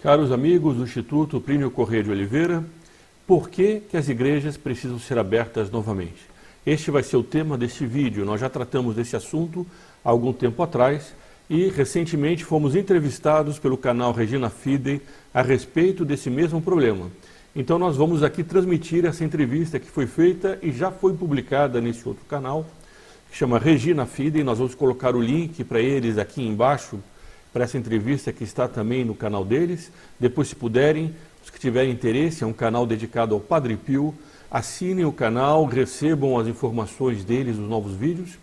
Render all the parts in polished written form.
Caros amigos do Instituto Plínio Corrêa de Oliveira, por que as igrejas precisam ser abertas novamente? Este vai ser o tema deste vídeo. Nós já tratamos desse assunto há algum tempo atrás e recentemente fomos entrevistados pelo canal Regina Fidei a respeito desse mesmo problema. Então nós vamos aqui transmitir essa entrevista que foi feita e já foi publicada nesse outro canal, que chama Regina Fidei. Nós vamos colocar o link para eles aqui embaixo, para essa entrevista que está também no canal deles. Depois, se puderem, os que tiverem interesse, é um canal dedicado ao Padre Pio, assinem o canal, recebam as informações deles, os novos vídeos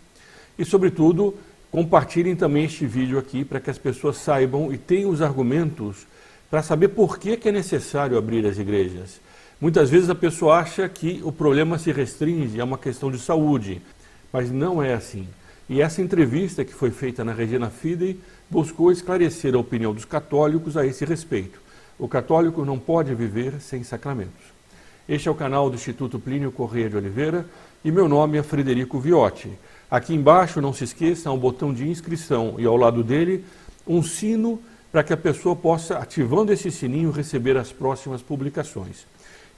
e, sobretudo, compartilhem também este vídeo aqui para que as pessoas saibam e tenham os argumentos para saber por que é necessário abrir as igrejas. Muitas vezes a pessoa acha que o problema se restringe a uma questão de saúde, mas não é assim. E essa entrevista que foi feita na Regina Fidei buscou esclarecer a opinião dos católicos a esse respeito. O católico não pode viver sem sacramentos. Este é o canal do Instituto Plínio Corrêa de Oliveira e meu nome é Frederico Viotti. Aqui embaixo, não se esqueçam, há um botão de inscrição e ao lado dele um sino para que a pessoa possa, ativando esse sininho, receber as próximas publicações.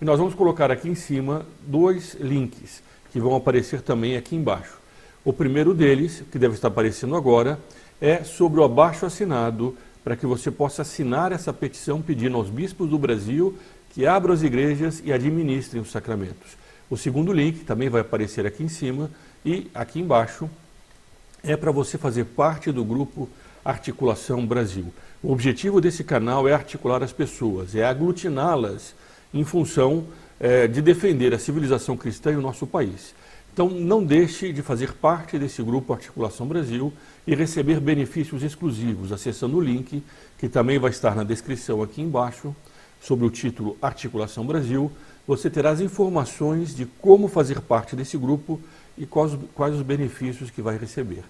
E nós vamos colocar aqui em cima dois links que vão aparecer também aqui embaixo. O primeiro deles, que deve estar aparecendo agora, é sobre o abaixo-assinado, para que você possa assinar essa petição pedindo aos bispos do Brasil que abram as igrejas e administrem os sacramentos. O segundo link, também vai aparecer aqui em cima e aqui embaixo, é para você fazer parte do grupo Articulação Brasil. O objetivo desse canal é articular as pessoas, é aglutiná-las em função de defender a civilização cristã em o nosso país. Então, não deixe de fazer parte desse grupo Articulação Brasil e receber benefícios exclusivos, acessando o link, que também vai estar na descrição aqui embaixo, sobre o título Articulação Brasil. Você terá as informações de como fazer parte desse grupo e quais os benefícios que vai receber.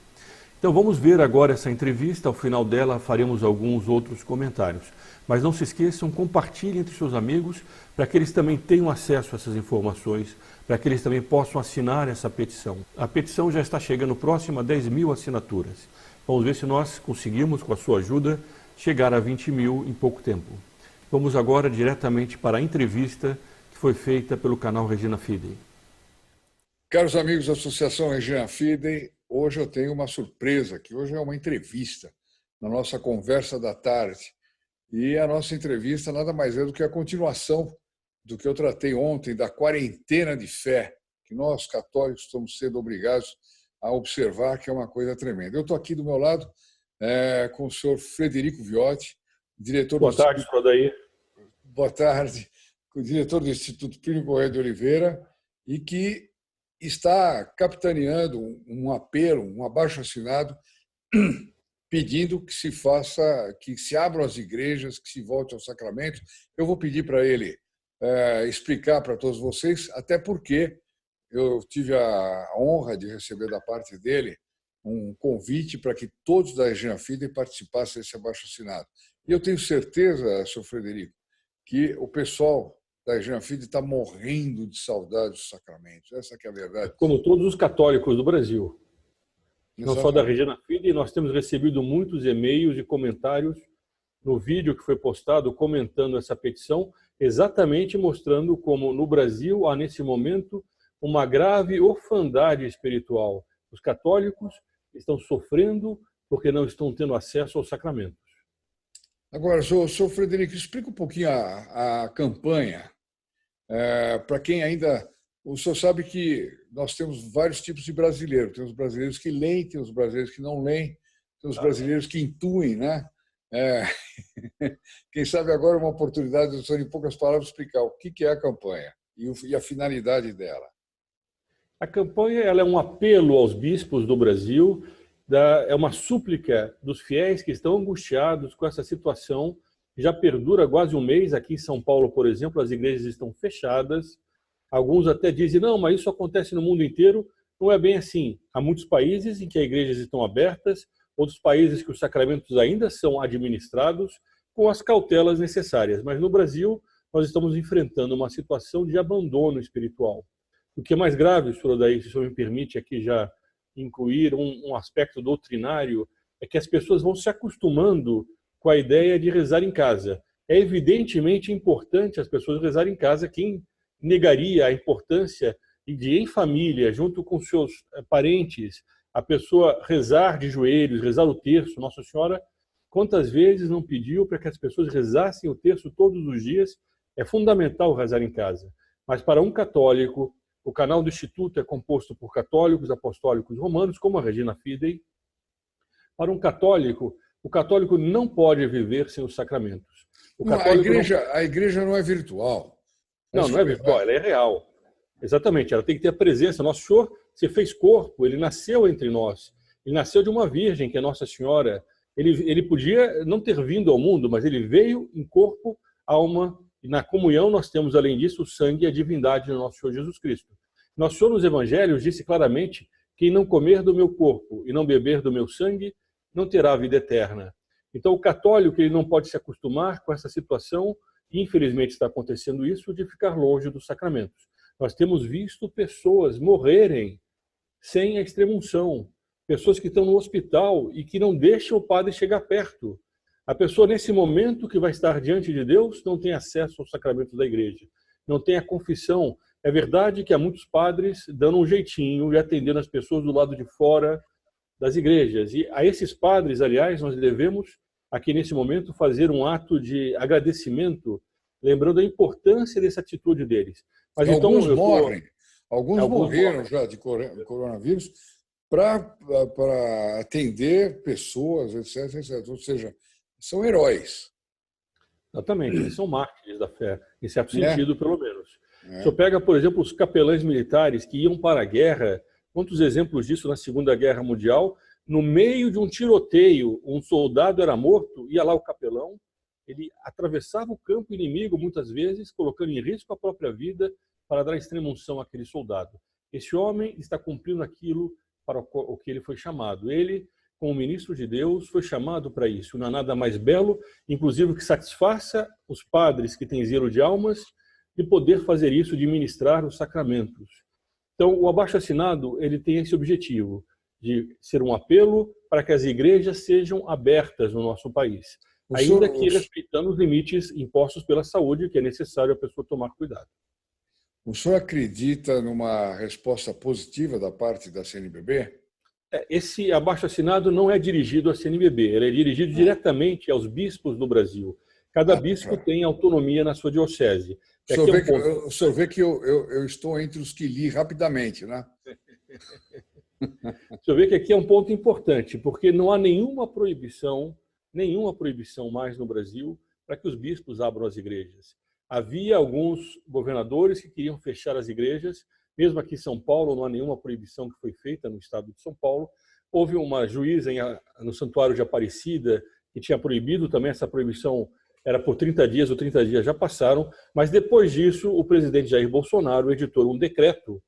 Então, vamos ver agora essa entrevista. Ao final dela, faremos alguns outros comentários. Mas não se esqueçam, compartilhem entre seus amigos, para que eles também tenham acesso a essas informações, para que eles também possam assinar essa petição. A petição já está chegando próxima a 10 mil assinaturas. Vamos ver se nós conseguimos, com a sua ajuda, chegar a 20 mil em pouco tempo. Vamos agora diretamente para a entrevista que foi feita pelo canal Regina Fidei. Caros amigos da Associação Regina Fidei, hoje eu tenho uma surpresa aqui. Hoje é uma entrevista na nossa conversa da tarde. E a nossa entrevista nada mais é do que a continuação do que eu tratei ontem, da quarentena de fé, que nós católicos estamos sendo obrigados a observar, que é uma coisa tremenda. Eu estou aqui do meu lado com o senhor Frederico Viotti, diretor Boa tarde, senhor Odair. Boa tarde, o diretor do Instituto Plínio Corrêa de Oliveira, e que está capitaneando um apelo, um abaixo-assinado, pedindo que se faça, que se abram as igrejas, que se volte ao sacramento. Eu vou pedir para ele explicar para todos vocês, até porque eu tive a honra de receber da parte dele um convite para que todos da Regina Fidei participassem desse abaixo-assinado. E eu tenho certeza, senhor Frederico, que o pessoal da Regina Fidei está morrendo de saudade dos sacramentos. Essa que é a verdade. Como todos os católicos do Brasil. Não Exatamente. só da Regina Fidei, nós temos recebido muitos e-mails e comentários no vídeo que foi postado comentando essa petição, exatamente mostrando como no Brasil há nesse momento uma grave orfandade espiritual. Os católicos estão sofrendo porque não estão tendo acesso aos sacramentos. Agora, senhor Frederico, explica um pouquinho a campanha, para quem ainda... O senhor sabe que nós temos vários tipos de brasileiros. Tem os brasileiros que leem, tem os brasileiros que não leem, tem os brasileiros que intuem, né? Quem sabe agora é uma oportunidade do senhor, em poucas palavras, explicar o que é a campanha e a finalidade dela. A campanha ela é um apelo aos bispos do Brasil, é uma súplica dos fiéis que estão angustiados com essa situação. Já perdura quase um mês. Aqui em São Paulo, por exemplo, as igrejas estão fechadas. Alguns até dizem, não, mas isso acontece no mundo inteiro. Não é bem assim. Há muitos países em que as igrejas estão abertas, outros países que os sacramentos ainda são administrados com as cautelas necessárias. Mas no Brasil, nós estamos enfrentando uma situação de abandono espiritual. O que é mais grave, senhor Odair, se o senhor me permite aqui já incluir um aspecto doutrinário, é que as pessoas vão se acostumando com a ideia de rezar em casa. é evidentemente importante as pessoas rezarem em casa. Quem negaria a importância de, em família, junto com seus parentes, a pessoa rezar de joelhos, rezar o terço? Nossa Senhora, quantas vezes não pediu para que as pessoas rezassem o terço todos os dias? É fundamental rezar em casa. Mas para um católico, o canal do Instituto é composto por católicos apostólicos romanos, como a Regina Fidei. Para um católico, o católico não pode viver sem os sacramentos. Não, a igreja não é virtual. Não, não é virtual, ela é real. Exatamente, ela tem que ter a presença. Nosso Senhor se fez corpo, ele nasceu entre nós. Ele nasceu de uma virgem, que é Nossa Senhora. Ele podia não ter vindo ao mundo, mas ele veio em corpo, alma, e na comunhão nós temos, além disso, o sangue e a divindade do nosso Senhor Jesus Cristo. Nosso Senhor nos Evangelhos disse claramente: quem não comer do meu corpo e não beber do meu sangue, não terá vida eterna. Então, o católico ele não pode se acostumar com essa situação, e infelizmente está acontecendo isso, de ficar longe dos sacramentos. Nós temos visto pessoas morrerem sem a extrema-unção, pessoas que estão no hospital e que não deixam o padre chegar perto. A pessoa, nesse momento que vai estar diante de Deus, não tem acesso aos sacramentos da igreja, não tem a confissão. É verdade que há muitos padres dando um jeitinho e atendendo as pessoas do lado de fora das igrejas. E a esses padres, aliás, nós devemos, aqui nesse momento, fazer um ato de agradecimento, lembrando a importância dessa atitude deles. Mas então, alguns morreram já de coronavírus para atender pessoas, etc, etc. Ou seja, são heróis. Exatamente, eles são mártires da fé, em certo sentido, pelo menos. O senhor pega, por exemplo, os capelães militares que iam para a guerra. Quantos exemplos disso na Segunda Guerra Mundial? No meio de um tiroteio, um soldado era morto, ia lá o capelão, ele atravessava o campo inimigo, muitas vezes, colocando em risco a própria vida para dar extrema-unção àquele soldado. Esse homem está cumprindo aquilo para o que ele foi chamado. Ele, como ministro de Deus, foi chamado para isso. Não há nada mais belo, inclusive, que satisfaça os padres que têm zelo de almas, de poder fazer isso, de ministrar os sacramentos. Então, o abaixo-assinado ele tem esse objetivo, de ser um apelo para que as igrejas sejam abertas no nosso país, ainda que respeitando os limites impostos pela saúde, que é necessário a pessoa tomar cuidado. O senhor acredita numa resposta positiva da parte da CNBB? Esse abaixo-assinado não é dirigido à CNBB, ele é dirigido diretamente aos bispos do Brasil. Cada bispo tem autonomia na sua diocese. O senhor vê que eu estou entre os que li rapidamente, né? O senhor vê que aqui é um ponto importante, porque não há nenhuma proibição mais no Brasil para que os bispos abram as igrejas. Havia alguns governadores que queriam fechar as igrejas, mesmo aqui em São Paulo não há nenhuma proibição que foi feita no estado de São Paulo. Houve uma juíza no Santuário de Aparecida que tinha proibido também. Essa proibição era por 30 dias, ou 30 dias já passaram, mas depois disso o presidente Jair Bolsonaro editou um decreto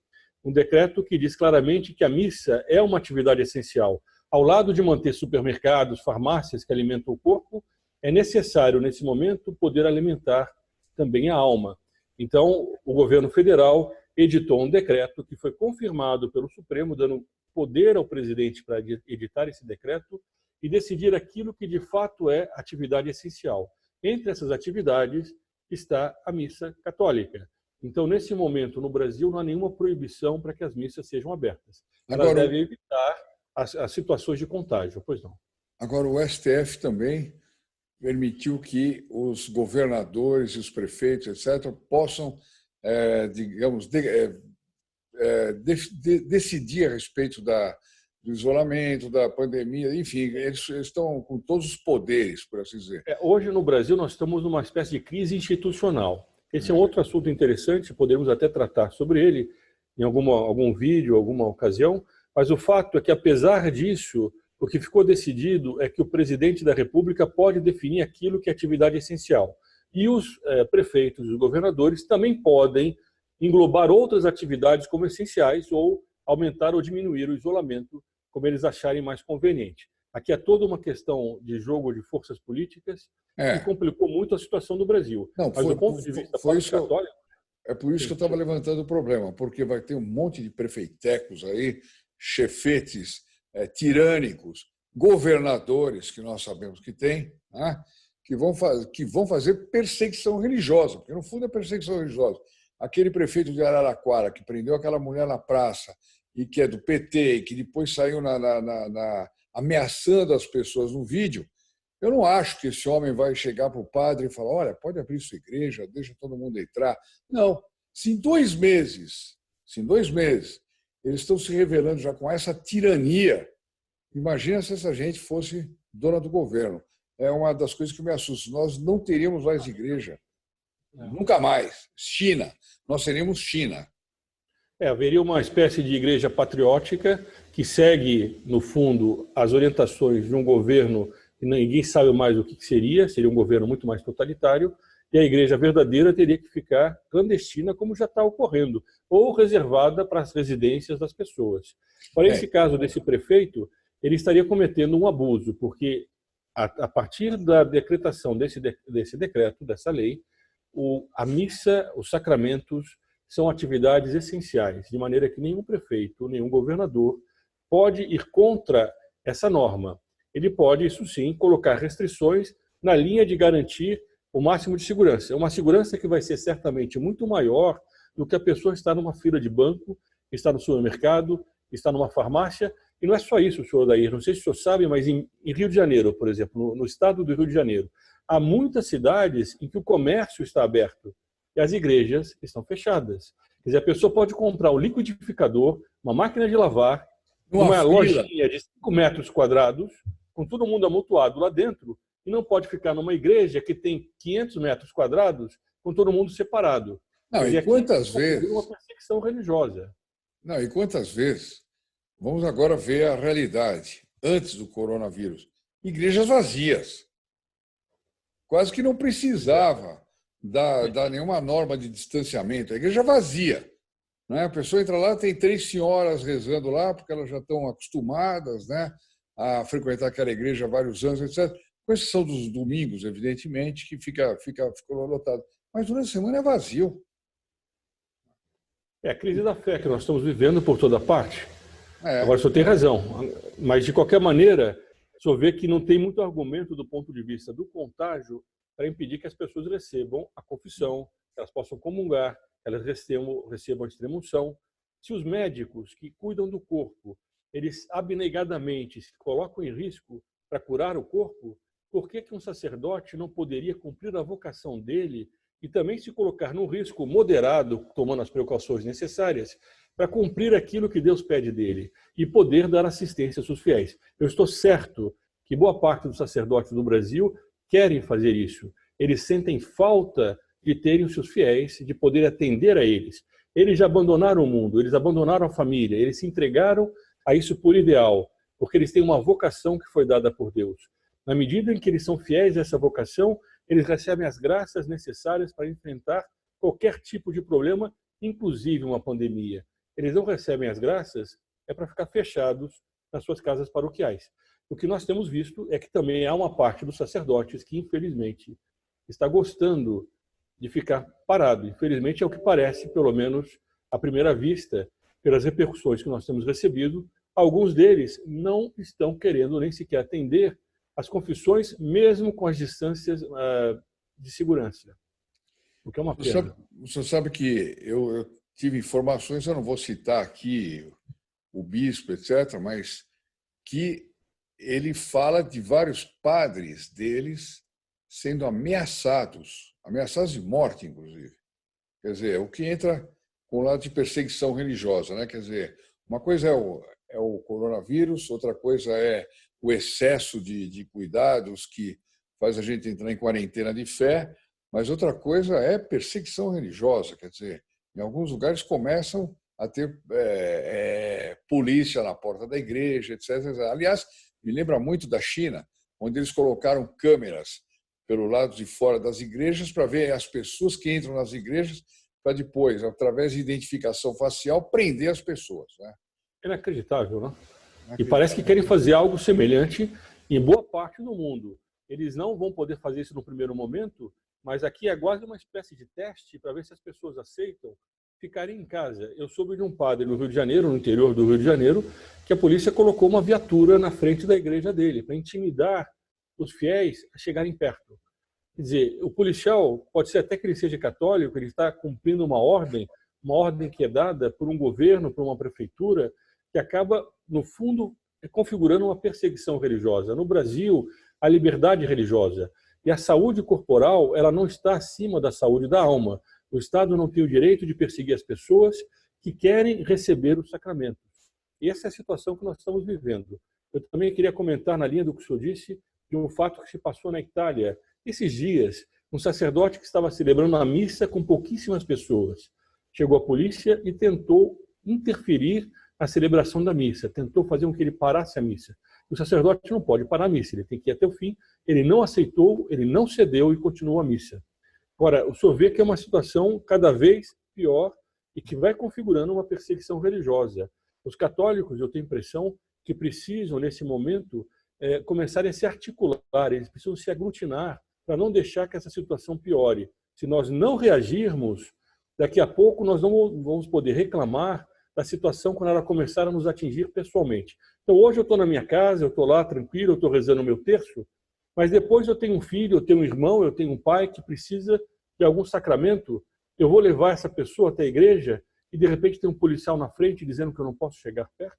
que diz claramente que a missa é uma atividade essencial. Ao lado de manter supermercados, farmácias que alimentam o corpo, é necessário, nesse momento, poder alimentar também a alma. Então, o governo federal editou um decreto que foi confirmado pelo Supremo, dando poder ao presidente para editar esse decreto e decidir aquilo que de fato é atividade essencial. Entre essas atividades está a missa católica. Então, nesse momento, no Brasil, não há nenhuma proibição para que as missas sejam abertas. Elas devem evitar as situações de contágio, pois não. Agora, o STF também permitiu que os governadores e os prefeitos, etc., possam, digamos, decidir a respeito do isolamento, da pandemia, enfim, eles estão com todos os poderes, por assim dizer. Hoje, no Brasil, nós estamos numa espécie de crise institucional. Esse é um outro assunto interessante, podemos até tratar sobre ele em algum vídeo, alguma ocasião, mas o fato é que, apesar disso, o que ficou decidido é que o presidente da República pode definir aquilo que é atividade essencial. E os prefeitos e os governadores também podem englobar outras atividades como essenciais ou aumentar ou diminuir o isolamento, como eles acharem mais conveniente. Aqui é toda uma questão de jogo de forças políticas que complicou muito a situação do Brasil. Não, mas do ponto de vista católico... É por isso que eu estava levantando o problema, porque vai ter um monte de prefeitecos aí, chefetes tirânicos, governadores, que nós sabemos que tem, né? que vão fazer perseguição religiosa, porque no fundo é perseguição religiosa. Aquele prefeito de Araraquara que prendeu aquela mulher na praça e que é do PT e que depois saiu ameaçando as pessoas no vídeo, eu não acho que esse homem vai chegar para o padre e falar: olha, pode abrir sua igreja, deixa todo mundo entrar. Não. Se em 2 meses, eles estão se revelando já com essa tirania, imagina se essa gente fosse dona do governo. É uma das coisas que me assusta. Nós não teríamos mais igreja. Nunca mais. China. Nós seríamos China. Haveria uma espécie de igreja patriótica que segue, no fundo, as orientações de um governo que ninguém sabe mais o que seria um governo muito mais totalitário, e a igreja verdadeira teria que ficar clandestina, como já está ocorrendo, ou reservada para as residências das pessoas. Para esse caso desse prefeito, ele estaria cometendo um abuso, porque a partir da decretação desse decreto, dessa lei, a missa, os sacramentos são atividades essenciais, de maneira que nenhum prefeito, nenhum governador pode ir contra essa norma. Ele pode, isso sim, colocar restrições na linha de garantir o máximo de segurança. É uma segurança que vai ser certamente muito maior do que a pessoa estar numa fila de banco, estar no supermercado, estar numa farmácia. E não é só isso, senhor Odair, não sei se o senhor sabe, mas em Rio de Janeiro, por exemplo, no estado do Rio de Janeiro, há muitas cidades em que o comércio está aberto e as igrejas estão fechadas. Quer dizer, a pessoa pode comprar um liquidificador, uma máquina de lavar, uma lojinha de 5 metros quadrados, com todo mundo amontoado lá dentro, e não pode ficar numa igreja que tem 500 metros quadrados, com todo mundo separado. Não, e quantas vezes... uma perseguição religiosa. Não, e quantas vezes... Vamos agora ver a realidade, antes do coronavírus. Igrejas vazias. Quase que não precisava dar nenhuma norma de distanciamento. A igreja vazia. Né? A pessoa entra lá, tem 3 senhoras rezando lá, porque elas já estão acostumadas, né, a frequentar aquela igreja há vários anos, etc. Com exceção dos domingos, evidentemente, que fica lotado. Mas durante a semana é vazio. É a crise da fé que nós estamos vivendo por toda parte. Agora, o senhor tem razão, mas de qualquer maneira, o senhor vê que não tem muito argumento do ponto de vista do contágio para impedir que as pessoas recebam a confissão, que elas possam comungar, que elas recebam a extrema-unção. Se os médicos que cuidam do corpo, eles abnegadamente se colocam em risco para curar o corpo, por que um sacerdote não poderia cumprir a vocação dele e também se colocar num risco moderado, tomando as precauções necessárias, para cumprir aquilo que Deus pede dele e poder dar assistência aos seus fiéis? Eu estou certo que boa parte dos sacerdotes do Brasil querem fazer isso. Eles sentem falta de terem os seus fiéis, de poder atender a eles. Eles já abandonaram o mundo, eles abandonaram a família, eles se entregaram a isso por ideal, porque eles têm uma vocação que foi dada por Deus. Na medida em que eles são fiéis a essa vocação, eles recebem as graças necessárias para enfrentar qualquer tipo de problema, inclusive uma pandemia. Eles não recebem as graças para ficar fechados nas suas casas paroquiais. O que nós temos visto é que também há uma parte dos sacerdotes que, infelizmente, está gostando de ficar parado. Infelizmente, é o que parece, pelo menos à primeira vista, pelas repercussões que nós temos recebido. Alguns deles não estão querendo nem sequer atender as confissões, mesmo com as distâncias de segurança. O que é uma pena. O senhor sabe que eu tive informações, eu não vou citar aqui o bispo, etc., mas que ele fala de vários padres deles sendo ameaçados de morte, inclusive. Quer dizer, o que entra com o lado de perseguição religiosa, né? Quer dizer, uma coisa é o coronavírus, outra coisa é o excesso de cuidados que faz a gente entrar em quarentena de fé, mas outra coisa é perseguição religiosa. Quer dizer, em alguns lugares começam a ter polícia na porta da igreja, etc. Aliás, me lembra muito da China, onde eles colocaram câmeras pelo lado de fora das igrejas para ver as pessoas que entram nas igrejas, para depois, através de identificação facial, prender as pessoas. Né? Inacreditável, né? E parece que querem fazer algo semelhante em boa parte do mundo. Eles não vão poder fazer isso no primeiro momento, mas aqui é quase uma espécie de teste para ver se as pessoas aceitam ficarem em casa. Eu soube de um padre no Rio de Janeiro, no interior do Rio de Janeiro, que a polícia colocou uma viatura na frente da igreja dele para intimidar os fiéis a chegarem perto. Quer dizer, o policial, pode ser até que ele seja católico, ele está cumprindo uma ordem que é dada por um governo, por uma prefeitura, que acaba, no fundo, configurando uma perseguição religiosa. No Brasil, a liberdade religiosa e a saúde corporal, ela não está acima da saúde da alma. O Estado não tem o direito de perseguir as pessoas que querem receber os sacramentos. E essa é a situação que nós estamos vivendo. Eu também queria comentar, na linha do que o senhor disse, de um fato que se passou na Itália. Esses dias, um sacerdote que estava celebrando a missa com pouquíssimas pessoas. Chegou a polícia e tentou interferir na celebração da missa, tentou fazer com que ele parasse a missa. O sacerdote não pode parar a missa, ele tem que ir até o fim. Ele não aceitou, ele não cedeu e continuou a missa. Agora, o senhor vê que é uma situação cada vez pior e que vai configurando uma perseguição religiosa. Os católicos, eu tenho a impressão, que precisam, nesse momento, começarem a se articular, eles precisam se aglutinar para não deixar que essa situação piore. Se nós não reagirmos, daqui a pouco nós não vamos poder reclamar da situação quando ela começar a nos atingir pessoalmente. Então, hoje eu estou na minha casa, eu estou lá tranquilo, eu estou rezando o meu terço, mas depois eu tenho um filho, eu tenho um irmão, eu tenho um pai que precisa de algum sacramento, eu vou levar essa pessoa até a igreja e, de repente, tem um policial na frente dizendo que eu não posso chegar perto?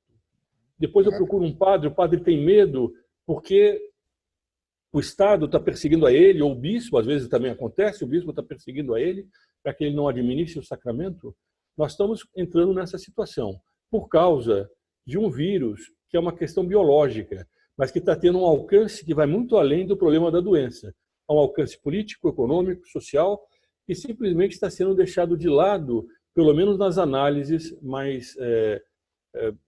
Depois eu procuro um padre, o padre tem medo porque o Estado está perseguindo a ele, ou o bispo, às vezes também acontece, o bispo está perseguindo a ele para que ele não administre o sacramento. Nós estamos entrando nessa situação por causa de um vírus que é uma questão biológica, mas que está tendo um alcance que vai muito além do problema da doença. É um alcance político, econômico, social, que simplesmente está sendo deixado de lado, pelo menos nas análises mais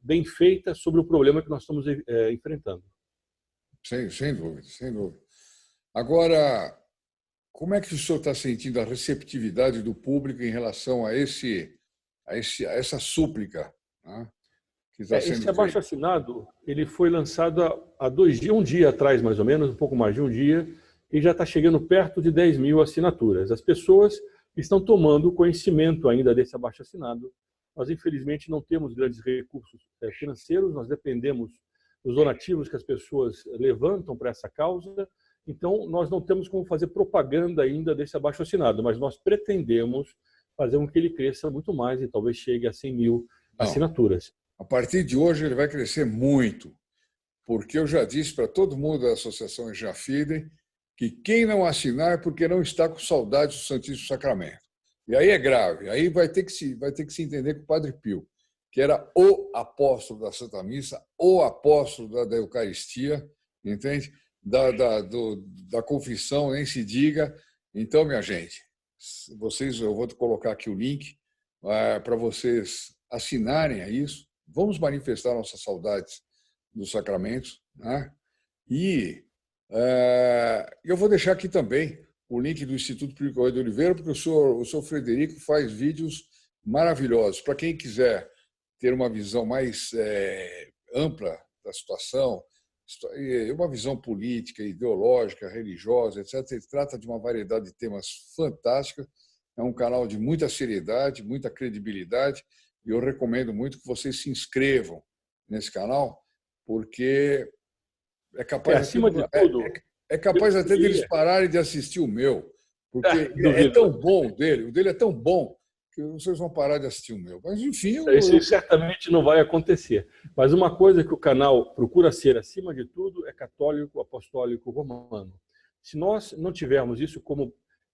bem feitas sobre o problema que nós estamos enfrentando. Sem dúvida, sem dúvida. Agora, como é que o senhor está sentindo a receptividade do público em relação a essa súplica, né, que está sendo esse abaixo-assinado, ele foi lançado há 2 dias, um dia atrás mais ou menos, um pouco mais de um dia, e já está chegando perto de 10 mil assinaturas. As pessoas estão tomando conhecimento ainda desse abaixo-assinado. Nós, infelizmente, não temos grandes recursos financeiros, nós dependemos dos donativos que as pessoas levantam para essa causa, então nós não temos como fazer propaganda ainda desse abaixo-assinado, mas nós pretendemos fazer com que ele cresça muito mais e talvez chegue a 100 mil assinaturas. A partir de hoje ele vai crescer muito, porque eu já disse para todo mundo da Associação EJA Fidem que quem não assinar é porque não está com saudade do Santíssimo Sacramento. E aí é grave, aí vai ter que se entender com o Padre Pio, que era o apóstolo da Santa Missa, o apóstolo da Eucaristia, entende? Da confissão, nem se diga. Então, minha gente, eu vou colocar aqui o link para vocês assinarem a isso. Vamos manifestar nossas saudades dos sacramentos, né? E eu vou deixar aqui também o link do Instituto Plínio Corrêa de Oliveira, porque o senhor Frederico faz vídeos maravilhosos. Para quem quiser ter uma visão mais ampla da situação, uma visão política, ideológica, religiosa, etc. Ele trata de uma variedade de temas fantástica. É um canal de muita seriedade, muita credibilidade, e eu recomendo muito que vocês se inscrevam nesse canal, porque é capaz, acima de tudo, é capaz até deles pararem de assistir o meu, porque é tão bom o dele é tão bom que vocês vão parar de assistir o meu. Mas, enfim... Isso certamente não vai acontecer. Mas uma coisa que o canal procura ser, acima de tudo, é católico, apostólico, romano. Se nós não tivermos isso como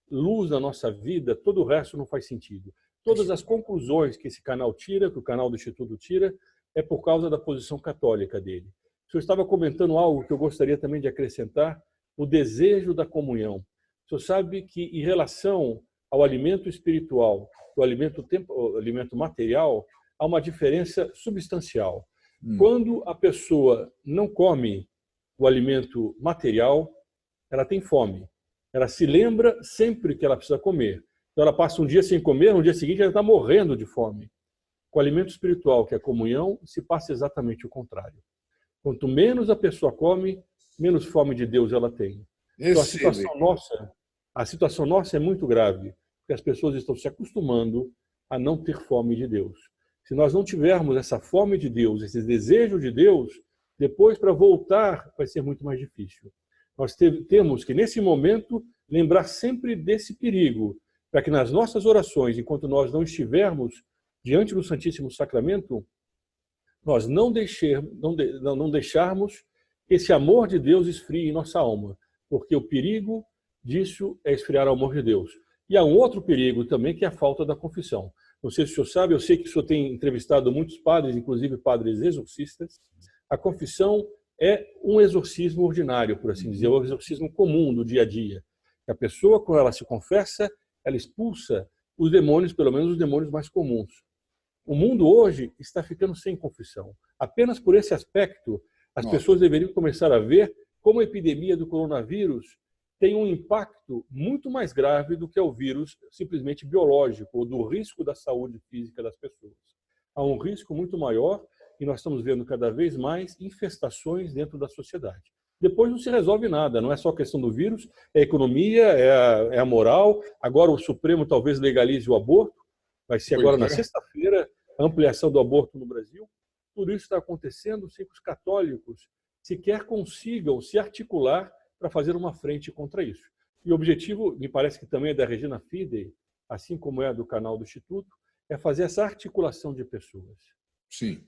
luz na nossa vida, todo o resto não faz sentido. Todas as conclusões que esse canal tira, que o canal do Instituto tira, é por causa da posição católica dele. O senhor estava comentando algo que eu gostaria também de acrescentar, o desejo da comunhão. O senhor sabe que, em relação ao alimento espiritual, o alimento material, há uma diferença substancial. Quando a pessoa não come o alimento material, ela tem fome. Ela se lembra sempre que ela precisa comer. Então ela passa um dia sem comer, no dia seguinte ela está morrendo de fome. Com o alimento espiritual, que é a comunhão, se passa exatamente o contrário. Quanto menos a pessoa come, menos fome de Deus ela tem. Então a situação nossa é muito grave, porque as pessoas estão se acostumando a não ter fome de Deus. Se nós não tivermos essa fome de Deus, esse desejo de Deus, depois para voltar vai ser muito mais difícil. Nós temos que, nesse momento, lembrar sempre desse perigo, para que nas nossas orações, enquanto nós não estivermos diante do Santíssimo Sacramento, nós não deixarmos que esse amor de Deus esfrie em nossa alma, porque o perigo disso é esfriar o amor de Deus. E há um outro perigo também, que é a falta da confissão. Não sei se o senhor sabe, eu sei que o senhor tem entrevistado muitos padres, inclusive padres exorcistas. A confissão é um exorcismo ordinário, por assim dizer, um exorcismo comum do dia a dia. A pessoa, quando ela se confessa, ela expulsa os demônios, pelo menos os demônios mais comuns. O mundo hoje está ficando sem confissão. Apenas por esse aspecto, as pessoas deveriam começar a ver como a epidemia do coronavírus tem um impacto muito mais grave do que o vírus simplesmente biológico, ou do risco da saúde física das pessoas. Há um risco muito maior e nós estamos vendo cada vez mais infestações dentro da sociedade. Depois não se resolve nada, não é só a questão do vírus, é a economia, é a moral. Agora o Supremo talvez legalize o aborto, vai ser agora na sexta-feira a ampliação do aborto no Brasil. Tudo isso está acontecendo sem que os católicos sequer consigam se articular para fazer uma frente contra isso. E o objetivo, me parece que também é da Regina Fidei, assim como é do canal do Instituto, é fazer essa articulação de pessoas. Sim,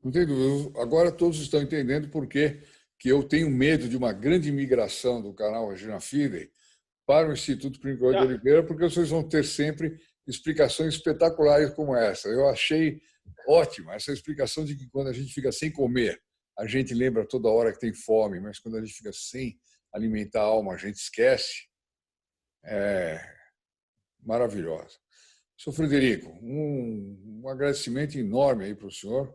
não tem dúvida. Agora todos estão entendendo por que eu tenho medo de uma grande migração do canal Regina Fidei para o Instituto Plínio de Oliveira, porque vocês vão ter sempre explicações espetaculares como essa. Eu achei ótima essa explicação de que quando a gente fica sem comer, a gente lembra toda hora que tem fome, mas quando a gente fica sem alimentar a alma, a gente esquece. É maravilhosa. Senhor Frederico, um agradecimento enorme aí para o senhor.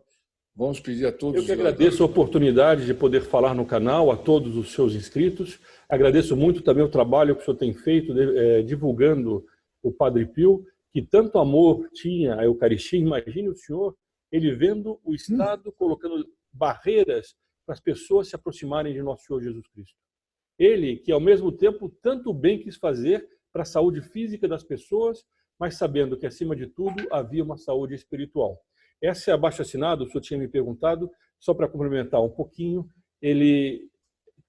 Vamos pedir a todos... Eu que agradeço a oportunidade de poder falar no canal, a todos os seus inscritos. Agradeço muito também o trabalho que o senhor tem feito divulgando o Padre Pio, que tanto amor tinha à Eucaristia. Imagine o senhor, ele vendo o Estado colocando barreiras para as pessoas se aproximarem de nosso Senhor Jesus Cristo. Ele, que ao mesmo tempo tanto bem quis fazer para a saúde física das pessoas, mas sabendo que, acima de tudo, havia uma saúde espiritual. Essa é abaixo-assinado, o senhor tinha me perguntado, só para complementar um pouquinho, ele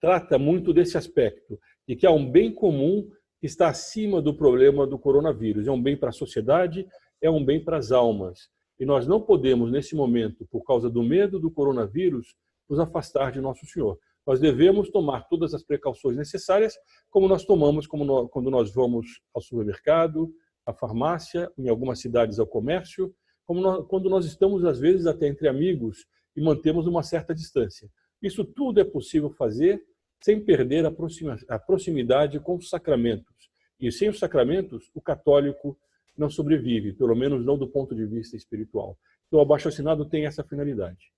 trata muito desse aspecto, de que há um bem comum que está acima do problema do coronavírus. É um bem para a sociedade, é um bem para as almas. E nós não podemos, nesse momento, por causa do medo do coronavírus, nos afastar de Nosso Senhor. Nós devemos tomar todas as precauções necessárias, como nós tomamos quando nós vamos ao supermercado, à farmácia, em algumas cidades ao comércio, quando nós estamos, às vezes, até entre amigos e mantemos uma certa distância. Isso tudo é possível fazer sem perder a proximidade com os sacramentos. E sem os sacramentos, o católico não sobrevive, pelo menos não do ponto de vista espiritual. Então, o abaixo-assinado tem essa finalidade.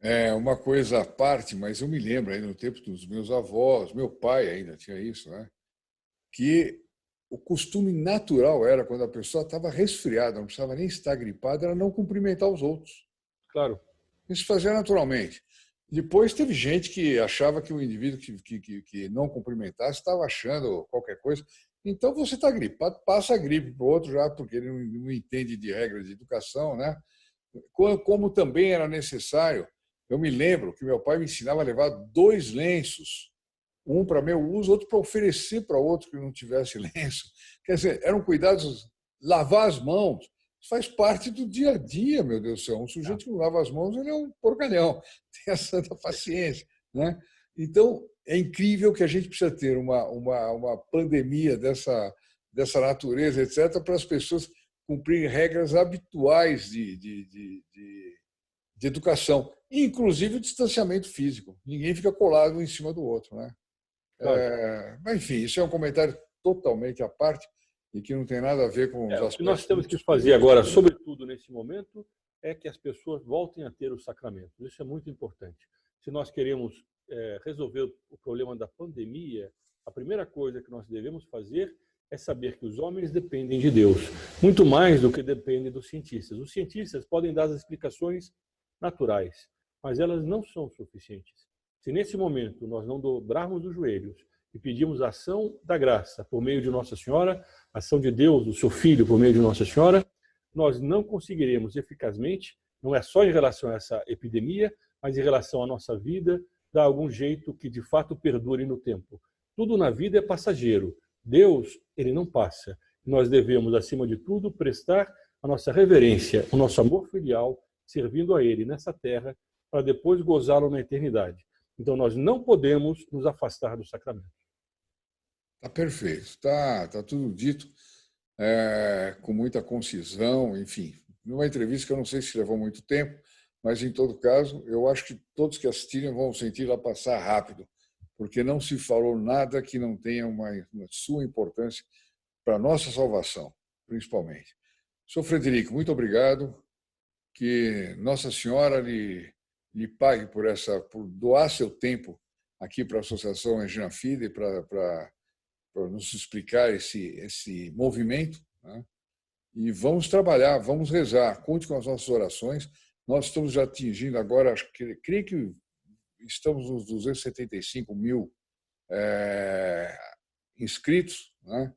É uma coisa à parte, mas eu me lembro ainda no tempo dos meus avós, meu pai ainda tinha isso, né? Que o costume natural era, quando a pessoa estava resfriada, não precisava nem estar gripada, era não cumprimentar os outros. Claro. Isso fazia naturalmente. Depois teve gente que achava que o indivíduo que não cumprimentasse estava achando qualquer coisa. Então, você está gripado, passa a gripe para o outro já, porque ele não entende de regras de educação, né? Como também era necessário, eu me lembro que meu pai me ensinava a levar 2 lenços, um para meu uso, outro para oferecer para outro que não tivesse lenço. Quer dizer, eram cuidados, lavar as mãos, isso faz parte do dia a dia, meu Deus do céu. Um sujeito que não lava as mãos, ele é um porcalhão, tem a santa paciência, né? Então, é incrível que a gente precisa ter uma pandemia dessa natureza, etc., para as pessoas cumprirem regras habituais de educação, inclusive o distanciamento físico. Ninguém fica colado um em cima do outro, né? Claro. Mas, enfim, isso é um comentário totalmente à parte e que não tem nada a ver com os aspectos... O que nós temos que fazer agora, sobretudo nesse momento, é que as pessoas voltem a ter os sacramentos. Isso é muito importante. Se nós queremos resolver o problema da pandemia, a primeira coisa que nós devemos fazer é saber que os homens dependem de Deus, muito mais do que dependem dos cientistas. Os cientistas podem dar as explicações naturais, mas elas não são suficientes. Se nesse momento nós não dobrarmos os joelhos e pedirmos a ação da graça por meio de Nossa Senhora, a ação de Deus, do seu Filho por meio de Nossa Senhora, nós não conseguiremos eficazmente, não é só em relação a essa epidemia, mas em relação à nossa vida, dar algum jeito que de fato perdure no tempo. Tudo na vida é passageiro. Deus, ele não passa. Nós devemos, acima de tudo, prestar a nossa reverência, o nosso amor filial, servindo a ele nessa terra, para depois gozá-lo na eternidade. Então, nós não podemos nos afastar do sacramento. Está perfeito, está tudo dito com muita concisão, enfim. Numa entrevista que eu não sei se levou muito tempo, mas, em todo caso, eu acho que todos que assistirem vão sentir ela passar rápido, porque não se falou nada que não tenha uma sua importância para a nossa salvação, principalmente. Senhor Frederico, muito obrigado. Que Nossa Senhora lhe pague por doar seu tempo aqui para a Associação Regina Fide, para nos explicar esse movimento, né? E vamos trabalhar, vamos rezar, conte com as nossas orações. Nós estamos já atingindo agora, creio que estamos nos 275 mil inscritos, né?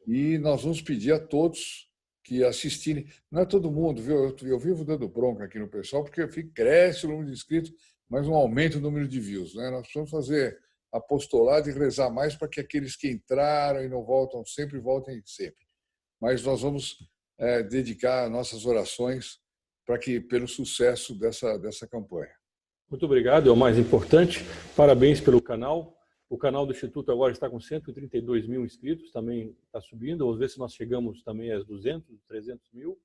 E nós vamos pedir a todos que assistirem. Não é todo mundo, viu? Eu vivo dando bronca aqui no pessoal, porque cresce o número de inscritos, mas não aumenta o número de views, né? Nós precisamos fazer apostolado e rezar mais para que aqueles que entraram e não voltam sempre, voltem sempre. Mas nós vamos dedicar nossas orações pelo sucesso dessa campanha. Muito obrigado, é o mais importante. Parabéns pelo canal. O canal do Instituto agora está com 132 mil inscritos, também está subindo. Vamos ver se nós chegamos também às 200, 300 mil.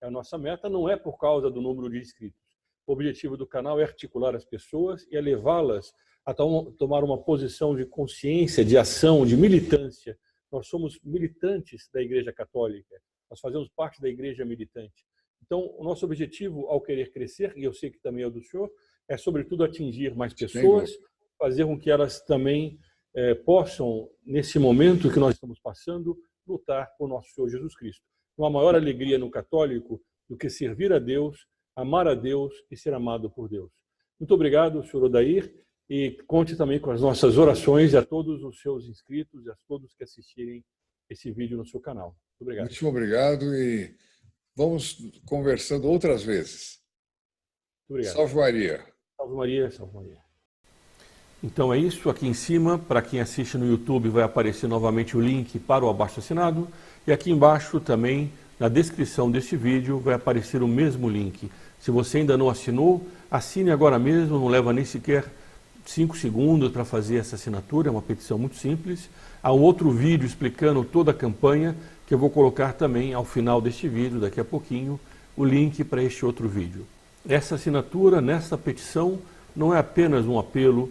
A nossa meta não é por causa do número de inscritos. O objetivo do canal é articular as pessoas e é levá-las a tomar uma posição de consciência, de ação, de militância. Nós somos militantes da Igreja Católica, nós fazemos parte da Igreja militante. Então, o nosso objetivo, ao querer crescer, e eu sei que também é o do senhor, é sobretudo atingir mais pessoas, fazer com que elas também possam, nesse momento que nós estamos passando, lutar por nosso Senhor Jesus Cristo. Uma maior alegria no católico do que servir a Deus, amar a Deus e ser amado por Deus. Muito obrigado, senhor Odair, e conte também com as nossas orações a todos os seus inscritos e a todos que assistirem esse vídeo no seu canal. Muito obrigado. Muito obrigado e vamos conversando outras vezes. Muito obrigado. Salve Maria. Salve Maria, salve Maria. Então é isso, aqui em cima, para quem assiste no YouTube, vai aparecer novamente o link para o abaixo-assinado, e aqui embaixo também, na descrição deste vídeo, vai aparecer o mesmo link. Se você ainda não assinou, assine agora mesmo, não leva nem sequer 5 segundos para fazer essa assinatura, é uma petição muito simples. Há um outro vídeo explicando toda a campanha, que eu vou colocar também ao final deste vídeo, daqui a pouquinho, o link para este outro vídeo. Essa assinatura, nesta petição, não é apenas um apelo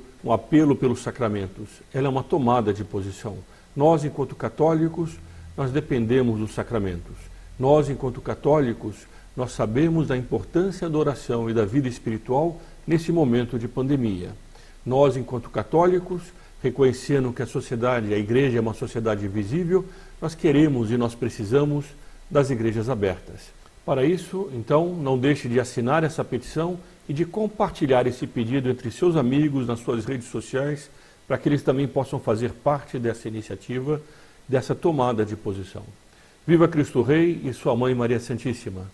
pelos sacramentos, ela é uma tomada de posição. Nós, enquanto católicos, nós dependemos dos sacramentos. Nós, enquanto católicos, nós sabemos da importância da oração e da vida espiritual nesse momento de pandemia. Nós, enquanto católicos, reconhecendo que a sociedade, a igreja é uma sociedade visível, nós queremos e nós precisamos das igrejas abertas. Para isso, então, não deixe de assinar essa petição e de compartilhar esse pedido entre seus amigos nas suas redes sociais, para que eles também possam fazer parte dessa iniciativa, dessa tomada de posição. Viva Cristo Rei e sua Mãe Maria Santíssima!